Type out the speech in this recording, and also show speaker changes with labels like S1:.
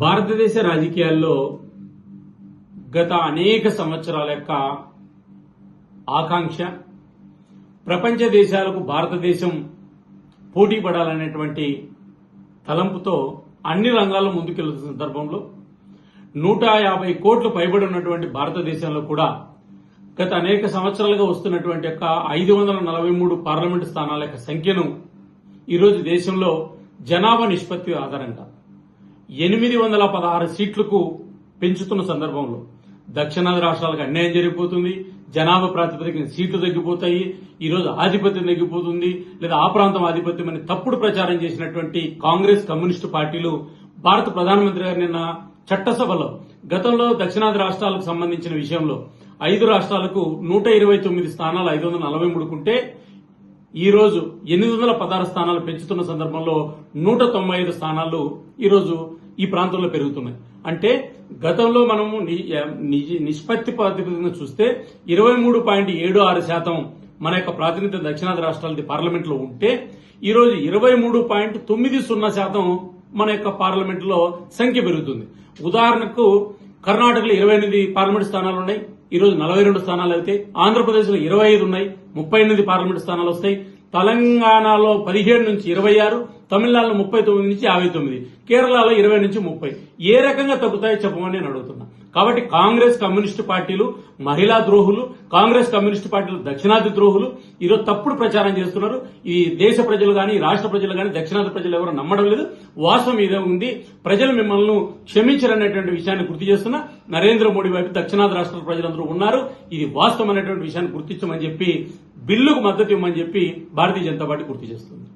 S1: భారతదేశ రాజకీయాల్లో గత అనేక సంవత్సరాల యొక్క ఆకాంక్ష ప్రపంచ దేశాలకు భారతదేశం పోటీ పడాలనేటువంటి తలంపుతో అన్ని రంగాల్లో ముందుకెళ్తున్న సందర్భంలో 150 కోట్లు పైబడి ఉన్నటువంటి భారతదేశంలో కూడా గత అనేక సంవత్సరాలుగా వస్తున్నటువంటి యొక్క 543 పార్లమెంటు స్థానాల యొక్క సంఖ్యను ఈరోజు దేశంలో జనాభా నిష్పత్తి ఆధారంగా 816 సీట్లకు పెంచుతున్న సందర్భంలో దక్షిణాది రాష్ట్రాలకు అన్యాయం జరిగిపోతుంది. జనాభా ప్రాతిపదికన సీట్లు తగ్గిపోతాయి. ఈరోజు ఆధిపత్యం తగ్గిపోతుంది, లేదా ఆ ప్రాంతం ఆధిపత్యం అని తప్పుడు ప్రచారం చేసినటువంటి కాంగ్రెస్ కమ్యూనిస్టు పార్టీలు భారత ప్రధానమంత్రి గారు నిన్న చట్టసభలో గతంలో దక్షిణాది రాష్ట్రాలకు సంబంధించిన విషయంలో 5 రాష్ట్రాలకు 129 స్థానాలు 543 కుంటే ఈ రోజు 816 స్థానాలు పెంచుతున్న సందర్భంలో 195 స్థానాలు ఈరోజు ఈ ప్రాంతంలో పెరుగుతున్నాయి. అంటే గతంలో మనము నిష్పత్తి ప్రాతిపదికన చూస్తే 23.76% మన యొక్క ప్రాతినిధ్యం దక్షిణాది రాష్ట్రాలది పార్లమెంట్ లో ఉంటే ఈ రోజు 23.90% మన యొక్క పార్లమెంట్ లో సంఖ్య పెరుగుతుంది. ఉదాహరణకు కర్ణాటకలో 28 పార్లమెంట్ స్థానాలు ఉన్నాయి, ఈ రోజు 42 స్థానాలు అయితే, ఆంధ్రప్రదేశ్ లో 25 ఉన్నాయి, 38 పార్లమెంట్ స్థానాలు వస్తాయి, తెలంగాణలో 17 నుంచి 26, తమిళనాడులో 39 నుంచి 59, కేరళలో 20 నుంచి 30. ఏ రకంగా తగ్గుతాయో చెప్పమని నేను అడుగుతున్నా. కాబట్టి కాంగ్రెస్ కమ్యూనిస్టు పార్టీలు మహిళా ద్రోహులు, కాంగ్రెస్ కమ్యూనిస్టు పార్టీలు దక్షిణాది ద్రోహులు ఈరోజు తప్పుడు ప్రచారం చేస్తున్నారు. ఈ దేశ ప్రజలు గాని రాష్ట్ర ప్రజలు గాని దక్షిణాది ప్రజలు ఎవరు నమ్మడం లేదు. వాస్తవం ఇదే ఉంది. ప్రజలు మిమ్మల్ని క్షమించరనేటువంటి విషయాన్ని గుర్తు చేస్తున్నా. నరేంద్ర మోడీ వైపు దక్షిణాది రాష్ట్రాల ప్రజలందరూ ఉన్నారు. ఇది వాస్తవం అనేటువంటి విషయాన్ని గుర్తించమని చెప్పి, బిల్లుకు మద్దతు ఇవ్వమని చెప్పి భారతీయ జనతా పార్టీ గుర్తు చేస్తుంది.